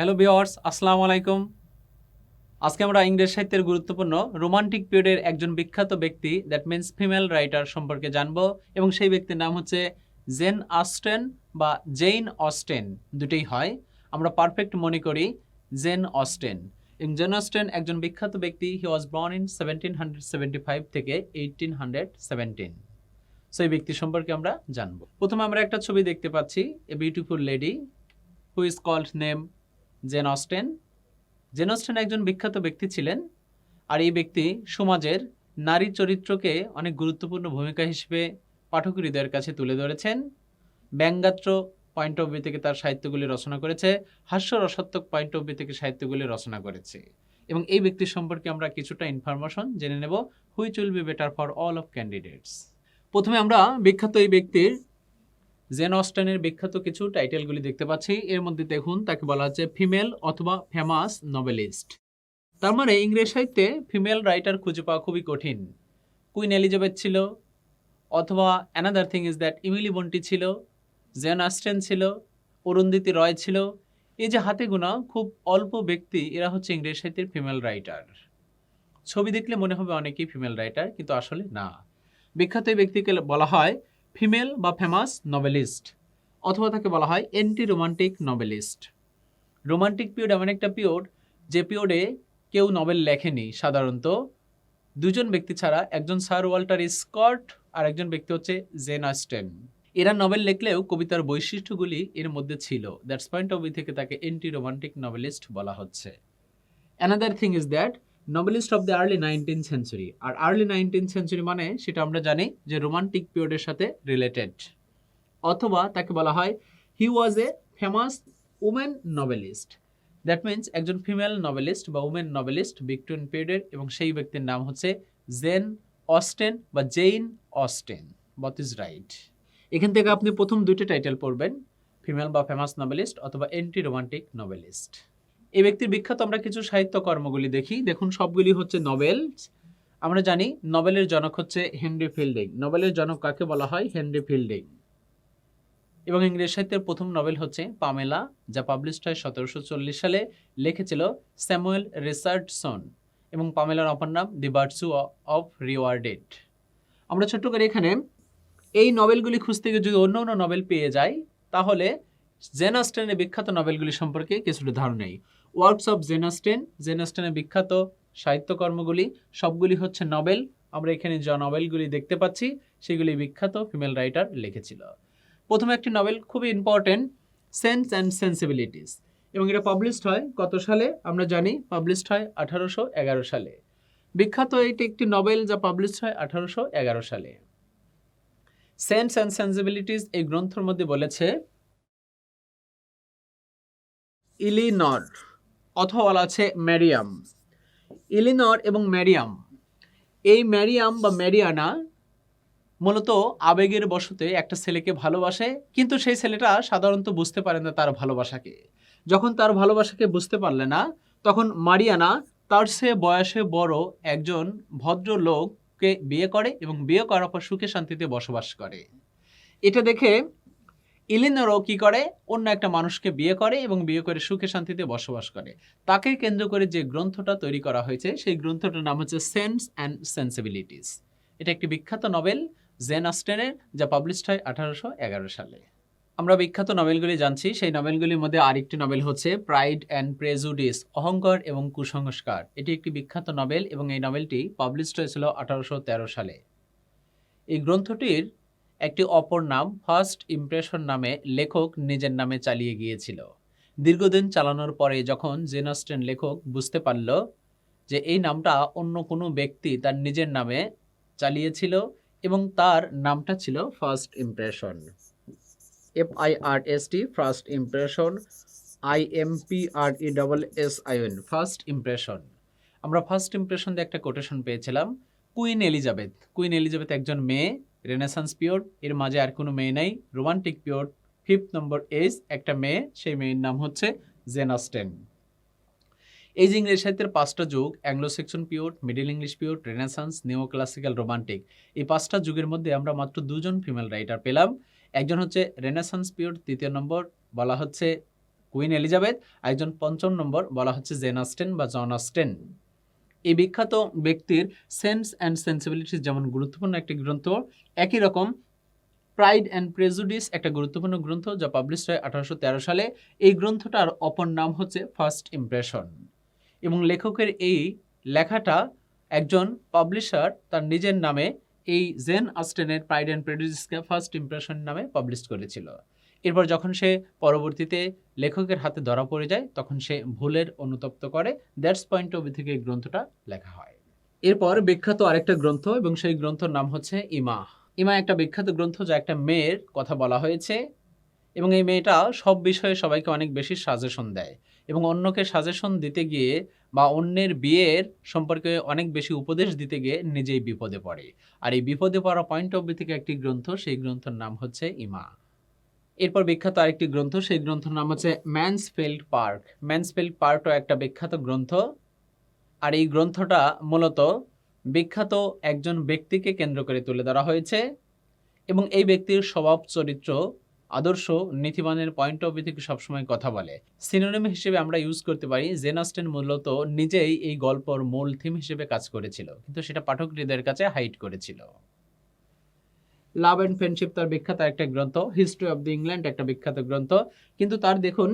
Hello viewers, আসসালামু আলাইকুম। আজকে আমরা ইংরেজি সাহিত্যের গুরুত্বপূর্ণ রোমান্টিক পিরিয়ডের একজন বিখ্যাত ব্যক্তি দ্যাট মিন্স ফিমেল রাইটার সম্পর্কে জানবো এবং সেই ব্যক্তির নাম হচ্ছে জেন অস্টেন বা জেইন অস্টেন, দুটোই হয়। আমরা পারফেক্ট মনে করি জেন অস্টেন। এবং জেন অস্টেন একজন বিখ্যাত ব্যক্তি। হি ওয়াজ বর্ন ইন 1775 থেকে 1817। সো এই ব্যক্তি সম্পর্কে আমরা জানবো। প্রথমে আমরা একটা ছবি দেখতে পাচ্ছি, a beautiful lady who is called name Jane Austen. Jane Austen একজন বিখ্যাত ব্যক্তি ছিলেন, আর এই ব্যক্তি সমাজের নারী চরিত্রকে অনেক গুরুত্বপূর্ণ ভূমিকা হিসেবে পাঠক হৃদয়ের কাছে তুলে ধরেছেন। ব্যঙ্গাত্মক পয়েন্ট অফ ভিউ থেকে তার সাহিত্যগুলি রচনা করেছে, হাস্যরসাত্মক পয়েন্ট অফ ভিউ থেকে সাহিত্যগুলি রচনা করেছে। এবং এই ব্যক্তি সম্পর্কে আমরা কিছুটা ইনফরমেশন জেনে নেব, which will be better for all of candidates. প্রথমে আমরা বিখ্যাত এই ব্যক্তির জেন অস্টেনের বিখ্যাত কিছু টাইটেলগুলি দেখতে পাচ্ছি। এর মধ্যে দেখুন, তাকে বলা হচ্ছে ফিমেল অথবা ফেমাস নভেলিস্ট। তার মানে ইংরেজি সাহিত্যে ফিমেল রাইটার খুঁজে পাওয়া খুবই কঠিন। কুইন এলিজাবেথ ছিল, অথবা another thing is that Emily Bronte ছিল, জেন অস্টেন ছিল, অরুন্ধতী রয় ছিল। এই যে হাতে গোনা খুব অল্প ব্যক্তি, এরা হচ্ছে ইংরেজি সাহিত্যের ফিমেল রাইটার। ছবি দেখলে মনে হবে অনেকেই ফিমেল রাইটার, কিন্তু আসলে না। বিখ্যাত এই ব্যক্তিকে বলা হয় ফিমেল বা ফেমাস নভেলিস্ট, অথবা তাকে বলা হয় anti romantic novelist. Romantic period এমন একটা পিরিয়ড যে পিরিয়ডে কেউ নভেল লেখেনি সাধারণত, দুজন ব্যক্তি ছাড়া, একজন স্যার ওয়াল্টার স্কট আর একজন ব্যক্তি হচ্ছে জেন অস্টেন। এরা নভেল লিখলেও কবিতার বৈশিষ্ট্যগুলি এর মধ্যে ছিল। দ্যাটস পয়েন্ট অফ ভিউ থেকে তাকে অ্যান্টি রোমান্টিক নভেলিস্ট বলা হচ্ছে। Another thing is that novelist of the early 19th century. আর আর্লি 19th সেঞ্চুরি মানে সেটা আমরা জানি যে রোমান্টিক পিরিয়ডের সাথে রিলেটেড। অথবা তাকে বলা হয় he was a famous women novelist. That means একজন ফিমেল নভেলিস্ট বা উমেন নভেলিস্ট ভিক্টোরিয়ান পিরিয়ডের, এবং সেই ব্যক্তির নাম হচ্ছে জেন অস্টেন বা Jane Austen. Both is right. এখান থেকে আপনি প্রথম দুইটি টাইটেল পড়বেন, ফিমেল বা ফেমাস নভেলিস্ট অথবা অ্যান্টি রোমান্টিক নভেলিস্ট। এই ব্যক্তির বিখ্যাত আমরা কিছু সাহিত্য কর্মগুলি দেখি। দেখুন, সবগুলি হচ্ছে নভেল। আমরা জানি নভেলের জনক হচ্ছে হেনরি ফিল্ডিং। নভেলের জনক কাকে বলা হয়? Henry fielding. এবং ইংরেজি সাহিত্যের প্রথম নভেল হচ্ছে পামেলা, যা পাবলিশড হয় 1740 সালে। লিখেছিল স্যামুয়েল রিচার্ডসন, এবং পামেলার অপর নাম দি ভার্চু অফ রিওয়ার্ডেড। আমরা ছোট্ট করে এখানে এই নভেলগুলি খুঁজতে গিয়ে যদি অন্য অন্য নভেল পেয়ে যাই, তাহলে জেন অস্টেনের বিখ্যাত নভেলগুলি সম্পর্কে কিছুটা ধারণা নেই। Works of Jane Austen, Jane অস্টেনের বিখ্যাত সাহিত্যকর্মগুলি সবগুলি হচ্ছে নভেল। আমরা এখানে যে নভেলগুলি দেখতে পাচ্ছি সেগুলি বিখ্যাত ফিমেল রাইটার লিখেছিল। প্রথমে একটি নভেল খুবই ইম্পর্টেন্ট, সেন্স অ্যান্ড সেন্সিবিলিটিস, এবং এটা পাবলিশড হয় কত সালে? আমরা জানি পাবলিশড হয় 1811 সালে। বিখ্যাত এটি একটি নভেল যা পাবলিশড হয় 1811 সালে। সেন্স অ্যান্ড সেন্সিবিলিটিস এই গ্রন্থের মধ্যে বলেছে ইলিনর, অথবা বলা আছে ম্যারিয়াম। ইলিনর এবং ম্যারিয়াম, এই ম্যারিয়াম বা ম্যারিয়ানা মূলত আবেগের বশতে একটা ছেলেকে ভালোবাসে, কিন্তু সেই ছেলেটা সাধারণত বুঝতে পারে না তার ভালোবাসাকে। যখন তার ভালোবাসাকে বুঝতে পারলে না, তখন মারিয়ানা তার সে বয়সে বড় একজন ভদ্র লোককে বিয়ে করে, এবং বিয়ে করার পর সুখে শান্তিতে বসবাস করে। এটা দেখে ইলিনরও কি করে? অন্য একটা মানুষকে বিয়ে করে এবং বিয়ে করে সুখে শান্তিতে বসবাস করে। তাকে কেন্দ্র করে যে গ্রন্থটা তৈরি করা হয়েছে, সেই গ্রন্থটার নাম হচ্ছে সেন্স অ্যান্ড সেন্সিবিলিটিস। এটা একটি বিখ্যাত নভেল জেন অস্টেনের, যা পাবলিশড হয় 1811 সালে। আমরা বিখ্যাত নভেলগুলি জানছি, সেই নভেলগুলির মধ্যে আরেকটি নভেল হচ্ছে প্রাইড অ্যান্ড প্রেজুডিস, অহংকার এবং কুসংস্কার। এটি একটি বিখ্যাত নভেল, এবং এই নভেলটি পাবলিশড হয়েছিল 1813 সালে। এই গ্রন্থটির একটি অপর নাম ফার্স্ট ইমপ্রেশন নামে লেখক নিজের নামে চালিয়ে গিয়েছিল। দীর্ঘদিন চালানোর পরে যখন জেন অস্টেন লেখক বুঝতে পারল যে এই নামটা অন্য কোনো ব্যক্তি তার নিজের নামে চালিয়েছিল, এবং তার নামটা ছিল first impression, FIRST, first impression, IMPRESSION, first impression. আমরা ফার্স্ট ইমপ্রেশন দিয়ে একটা কোটেশন পেয়েছিলাম, কুইন এলিজাবেথ। কুইন এলিজাবেথ একজন মেয়ে, রেনেসান্স পিরিয়ড, এর মাঝে আর কোনো মেয়ে নেই। রোমান্টিক পিরিয়ড, 5th নম্বর এজ, একটা মেয়ে, সেই মেয়ের নাম হচ্ছে জেন অস্টেন। এই যে ইংরেজি সাহিত্যের 5টা যুগ, Anglo section period, middle English period, renaissance, নিও ক্লাসিক্যাল, রোমান্টিক, এই 5টা যুগের মধ্যে আমরা মাত্র 2জন ফিমেল রাইটার পেলাম। একজন হচ্ছে রেনেসান্স পিরিয়ড, 3য় নম্বর, বলা হচ্ছে কুইন এলিজাবেথ, একজন ৫ম নম্বর বলা হচ্ছে জেন অস্টেন বা জন অস্টেন। এই বিখ্যাত ব্যক্তির সেন্স অ্যান্ড সেন্সিবিলিটিস যেমন গুরুত্বপূর্ণ একটি গ্রন্থ, একই রকম প্রাইড অ্যান্ড প্রেজুডিস একটা গুরুত্বপূর্ণ গ্রন্থ যা পাবলিশ হয় 1813 সালে। এই গ্রন্থটার অপর নাম হচ্ছে ফার্স্ট ইমপ্রেশন, এবং লেখকের এই লেখাটা একজন পাবলিশার তার নিজের নামে এই জেন অস্টেনের প্রাইড অ্যান্ড প্রেজুডিসকে ফার্স্ট ইমপ্রেশন নামে পাবলিশ করেছিল। এরপর যখন সে পরবর্তীতে লেখকের হাতে ধরা পড়ে যায় তখন সে ভুলের অনুতপ্ত করে, দ্যাটস পয়েন্ট অফ ভিউ থেকে এই গ্রন্থটা লেখা হয়। এরপর বিখ্যাত আরেকটা গ্রন্থ, এবং সেই গ্রন্থর নাম হচ্ছে ইমা। ইমা একটা বিখ্যাত গ্রন্থ যা একটা মেয়ের কথা বলা হয়েছে, এবং এই মেয়েটা সব বিষয়ে সবাইকে অনেক বেশি সাজেশন দেয়, এবং অন্যকে সাজেশন দিতে গিয়ে বা অন্যের বিয়ের সম্পর্কে অনেক বেশি উপদেশ দিতে গিয়ে নিজেই বিপদে পড়ে। আর এই বিপদে পড়া পয়েন্ট অফ ভিউ থেকে একটি গ্রন্থ, সেই গ্রন্থের নাম হচ্ছে ইমা। এরপর বিখ্যাত আরেকটি গ্রন্থ, সেই গ্রন্থের নাম হচ্ছে ম্যানসফিল্ড পার্ক। ম্যানসফিল্ড পার্কও একটা বিখ্যাত গ্রন্থ, আর এই গ্রন্থটা মূলত বিখ্যাত একজন ব্যক্তিকে কেন্দ্র করে তুলে ধরা হয়েছে, এবং এই ব্যক্তির স্বভাব চরিত্র আদর্শ নীতিবানের পয়েন্ট অফ ভিউ থেকে সবসময় কথা বলে। সিনোনিম হিসেবে আমরা ইউজ করতে পারি জেন অস্টেন মূলত নিজেই এই গল্পর মূল থিম হিসেবে কাজ করেছিল, কিন্তু সেটা পাঠকদের কাছে হাইড করেছিল। লাভ অ্যান্ড ফ্রেন্ডশিপ তার বিখ্যাত একটা গ্রন্থ। হিস্ট্রি অফ দি ইংল্যান্ড একটা বিখ্যাত গ্রন্থ, কিন্তু তার দেখুন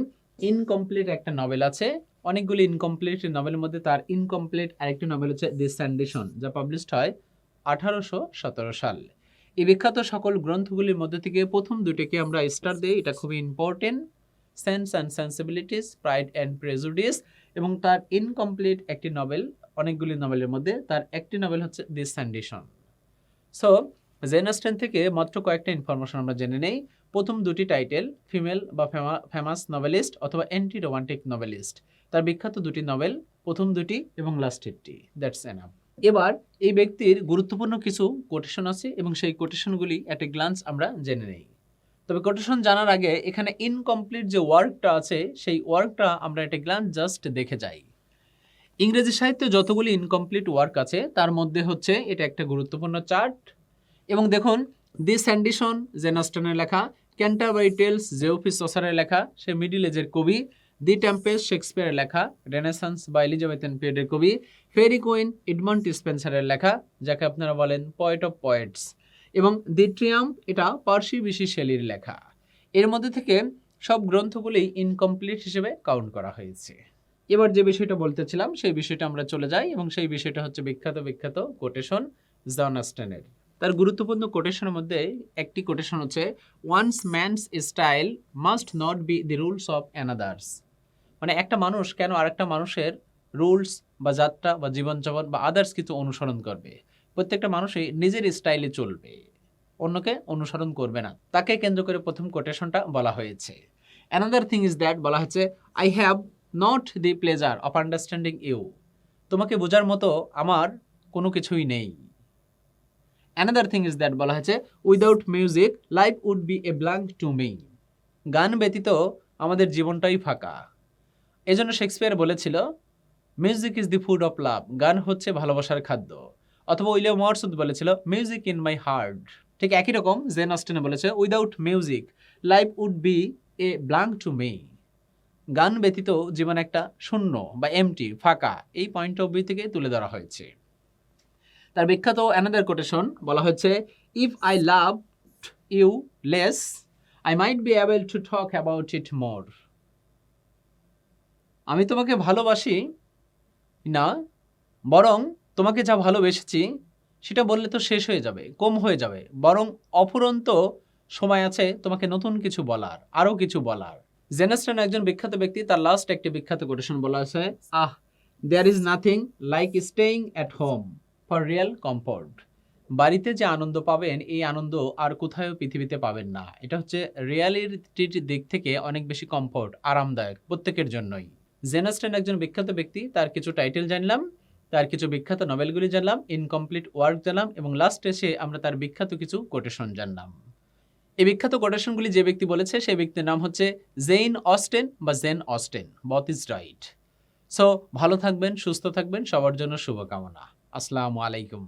ইনকমপ্লিট একটা নভেল আছে। অনেকগুলি ইনকমপ্লিট নভেলের মধ্যে তার ইনকমপ্লিট আরেকটি নভেল হচ্ছে দি স্যান্ডিশন, যা পাবলিশড হয় 1817 সাল। এই বিখ্যাত সকল গ্রন্থগুলির মধ্যে থেকে প্রথম দুটিকে আমরা স্টার দিই, এটা খুবই important, sense and সেন্সিবিলিটিস, pride and prejudice, এবং তার ইনকমপ্লিট একটি নভেল, অনেকগুলি নভেলের মধ্যে তার একটি নভেল হচ্ছে দি স্যান্ডিশন। সো জেন অস্টেন থেকে মাত্র কয়েকটা ইনফরমেশন আমরা জেনে নেই। প্রথম দুটি টাইটেল ফিমেল বা ফেমাস নভেলিস্ট অথবা অ্যান্টি রোমান্টিক নভেলিস্ট, তার বিখ্যাত দুটি নভেল, প্রথম দুটি এবং লাস্টেরটি, দ্যাটস এনাফ। এবার এই ব্যক্তির গুরুত্বপূর্ণ কিছু কোটেশন আছে, এবং সেই কোটেশনগুলি এট এ গ্লান্স আমরা জেনে নেই। তবে কোটেশন জানার আগে এখানে ইনকমপ্লিট যে ওয়ার্কটা আছে সেই ওয়ার্কটা আমরা এট এ গ্লান্স জাস্ট দেখে যাই। ইংরেজি সাহিত্যে যতগুলি ইনকমপ্লিট ওয়ার্ক আছে তার মধ্যে হচ্ছে এটা একটা গুরুত্বপূর্ণ চার্ট। এবং দেখুন, দি স্যান্ডিশন জেন অস্টেনের লেখা, ক্যান্টারবারি টেলস জেওফি চসারের লেখা, সে মিডিল এজের কবি, দি টেম্পেস্ট শেক্সপিয়ারের লেখা, রেনেসান্স বা এলিজাবেথেন পিরিয়ডের কবি, ফেরি কুইন এডমন্ড স্পেন্সারের লেখা, যাকে আপনারা বলেন পয়েট অফ পয়েটস, এবং দি ট্রিয়াম্ফ এটা পার্সি বিশি শেলির লেখা। এর মধ্যে থেকে সব গ্রন্থগুলি ইনকমপ্লিট হিসেবে কাউন্ট করা হয়েছে। এবার যে বিষয়টা বলতেছিলাম সেই বিষয়টা আমরা চলে যাই, এবং সেই বিষয়টা হচ্ছে বিখ্যাত কোটেশন জন অস্টেনের। তার গুরুত্বপূর্ণ কোটেশনের মধ্যে একটি কোটেশন হচ্ছে one's man's style must not be the rules of another's. মানে একটা মানুষ কেন আরেকটা মানুষের রুলস বা যাত্রা বা জীবনযাপন বা আদার্স কিছু অনুসরণ করবে? প্রত্যেকটা মানুষই নিজের স্টাইলে চলবে, অন্যকে অনুসরণ করবে না। তাকে কেন্দ্র করে প্রথম কোটেশনটা বলা হয়েছে। অ্যানাদার থিং ইজ দ্যাট বলা হচ্ছে I have not the pleasure of understanding you. তোমাকে বোঝার মতো আমার কোনো কিছুই নেই। অ্যানাদার থিং ইজ দ্যাট বলা হয়েছে without music life would be a blank to me. গান ব্যতীত আমাদের জীবনটাই ফাঁকা। এজন্য শেক্সপিয়ার বলেছিল music is the food of love, গান হচ্ছে ভালোবাসার খাদ্য। অথবা উইলিয়াম ওয়ার্ডসওয়ার্থ বলেছিল মিউজিক ইন মাই হার্ট। ঠিক একই রকম জেন অস্টেন বলেছে without music life would be a blank to me. গান ব্যতীত জীবন একটা শূন্য বা এমটি, ফাঁকা, এই পয়েন্ট অফ ভিউ থেকে তুলে ধরা হয়েছে। তার বিখ্যাত অ্যানাদার কোটেশন বলা হচ্ছে if I love you less I might be able to talk about it more. আমি তোমাকে ভালোবাসি না, বরং তোমাকে যা ভালোবেসেছি সেটা বললে তো শেষ হয়ে যাবে, কম হয়ে যাবে, বরং অফুরন্ত সময় আছে তোমাকে নতুন কিছু বলার, আরও কিছু বলার। জেন অস্টেন একজন বিখ্যাত ব্যক্তি, তার লাস্ট একটি বিখ্যাত কোটেশন বলা আছে there is nothing like staying at home for real comfort. বাড়িতে যে আনন্দ পাবেন এই আনন্দ আর কোথাও পৃথিবীতে পাবেন না। এটা হচ্ছে রিয়ালিটির দিক থেকে অনেক বেশি কমফোর্ট, আরামদায়ক প্রত্যেকের জন্যই। জেন অস্টেন একজন বিখ্যাত ব্যক্তি, তার কিছু টাইটেল জানলাম, তার কিছু বিখ্যাত নভেলগুলি জানলাম, ইনকমপ্লিট ওয়ার্ক জানলাম, এবং লাস্টে এসে আমরা তার বিখ্যাত কিছু কোটেশন জানলাম। এই বিখ্যাত কোটেশনগুলি যে ব্যক্তি বলেছে সেই ব্যক্তির নাম হচ্ছে জেন অস্টেন বা Jane Austen, both is right. So ভালো থাকবেন, সুস্থ থাকবেন, সবার জন্য শুভকামনা। আসসালামু আলাইকুম।